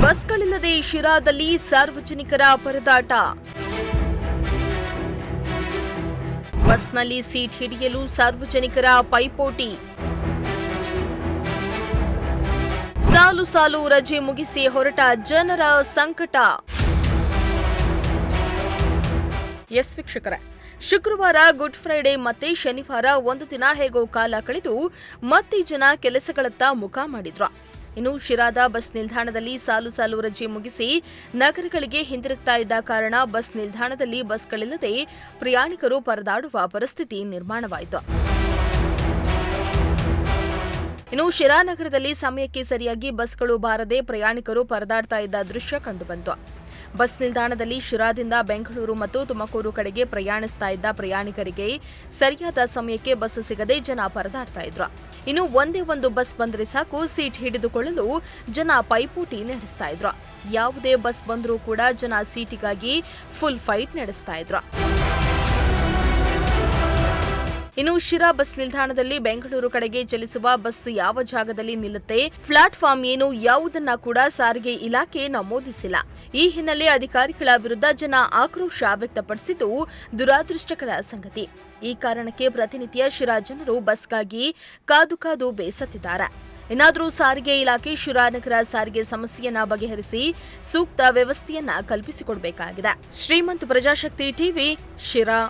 ಬಸ್ಗಳಿಲ್ಲದೆ ಶಿರಾದಲ್ಲಿ ಸಾರ್ವಜನಿಕರ ಪರದಾಟ. ಬಸ್ನಲ್ಲಿ ಸೀಟ್ ಹಿಡಿಯಲು ಸಾರ್ವಜನಿಕರ ಪೈಪೋಟಿ. ಸಾಲು ಸಾಲು ರಜೆ ಮುಗಿಸಿ ಹೊರಟ ಜನರ ಸಂಕಟ. ಎಸ್ ವೀಕ್ಷಕರೇ, ಶುಕ್ರವಾರ ಗುಡ್ ಫ್ರೈಡೆ ಮತ್ತೆ ಶನಿವಾರ ಒಂದು ದಿನ ಹೇಗೋ ಕಾಲ ಕಳೆದು ಮತ್ತೆ ಜನ ಕೆಲಸಗಳತ್ತ ಮುಖ ಮಾಡಿದ್ರು. ಇನ್ನು ಶಿರಾದ ಬಸ್ ನಿಲ್ದಾಣದಲ್ಲಿ ಸಾಲು ಸಾಲು ರಜೆ ಮುಗಿಸಿ ನಗರಗಳಿಗೆ ಹಿಂದಿರುಗ್ತಾ ಇದ್ದ ಕಾರಣ ಬಸ್ ನಿಲ್ದಾಣದಲ್ಲಿ ಬಸ್ಗಳಿಲ್ಲದೆ ಪ್ರಯಾಣಿಕರು ಪರದಾಡುವ ಪರಿಸ್ಥಿತಿ ನಿರ್ಮಾಣವಾಯಿತು. ಇನ್ನು ಶಿರಾ ನಗರದಲ್ಲಿ ಸಮಯಕ್ಕೆ ಸರಿಯಾಗಿ ಬಸ್ಗಳು ಬಾರದೆ ಪ್ರಯಾಣಿಕರು ಪರದಾಡ್ತಾ ಇದ್ದ ದೃಶ್ಯ ಕಂಡುಬಂತು. ಬಸ್ ನಿಲ್ದಾಣದಲ್ಲಿ ಶಿರಾದಿಂದ ಬೆಂಗಳೂರು ಮತ್ತು ತುಮಕೂರು ಕಡೆಗೆ ಪ್ರಯಾಣಿಸ್ತಾ ಇದ್ದ ಪ್ರಯಾಣಿಕರಿಗೆ ಸರಿಯಾದ ಸಮಯಕ್ಕೆ ಬಸ್ ಸಿಗದೆ ಜನ ಪರದಾಡ್ತಾ ಇದ್ರು. ಇನ್ನು ಒಂದೇ ಒಂದು ಬಸ್ ಬಂದರೆ ಸಾಕು ಸೀಟ್ ಹಿಡಿದುಕೊಳ್ಳಲು ಜನ ಪೈಪೋಟಿ ನಡೆಸ್ತಾ ಇದ್ರು. ಯಾವುದೇ ಬಸ್ ಬಂದರೂ ಕೂಡ ಜನ ಸೀಟಿಗಾಗಿ ಫುಲ್ ಫೈಟ್ ನಡೆಸ್ತಾ ಇದ್ರು. ಇನ್ನು ಶಿರಾ ಬಸ್ ನಿಲ್ದಾಣದಲ್ಲಿ ಬೆಂಗಳೂರು ಕಡೆಗೆ ಚಲಿಸುವ ಬಸ್ ಯಾವ ಜಾಗದಲ್ಲಿ ನಿಲ್ಲುತ್ತೆ, ಪ್ಲಾಟ್ಫಾರ್ಮ್ ಏನು ಯಾವುದನ್ನ ಕೂಡ ಸಾರಿಗೆ ಇಲಾಖೆ ನಮೂದಿಸಿಲ್ಲ. ಈ ಹಿನ್ನೆಲೆ ಅಧಿಕಾರಿಗಳ ವಿರುದ್ಧ ಜನ ಆಕ್ರೋಶ ವ್ಯಕ್ತಪಡಿಸಿದ್ದು ದುರಾದೃಷ್ಟಕರ ಸಂಗತಿ. ಈ ಕಾರಣಕ್ಕೆ ಪ್ರತಿನಿತ್ಯ ಶಿರಾ ಜನರು ಬಸ್ಗಾಗಿ ಕಾದು ಕಾದು ಬೇಸತ್ತಿದ್ದಾರೆ. ಇನ್ನಾದರೂ ಸಾರಿಗೆ ಇಲಾಖೆ ಶಿರಾನಗರ ಸಾರಿಗೆ ಸಮಸ್ಯೆಯನ್ನ ಬಗೆಹರಿಸಿ ಸೂಕ್ತ ವ್ಯವಸ್ಥೆಯನ್ನ ಕಲ್ಪಿಸಿಕೊಡಬೇಕಾಗಿದೆ. ಶ್ರೀಮಂತ ಪ್ರಜಾಶಕ್ತಿ ಟಿವಿ, ಶಿರಾ.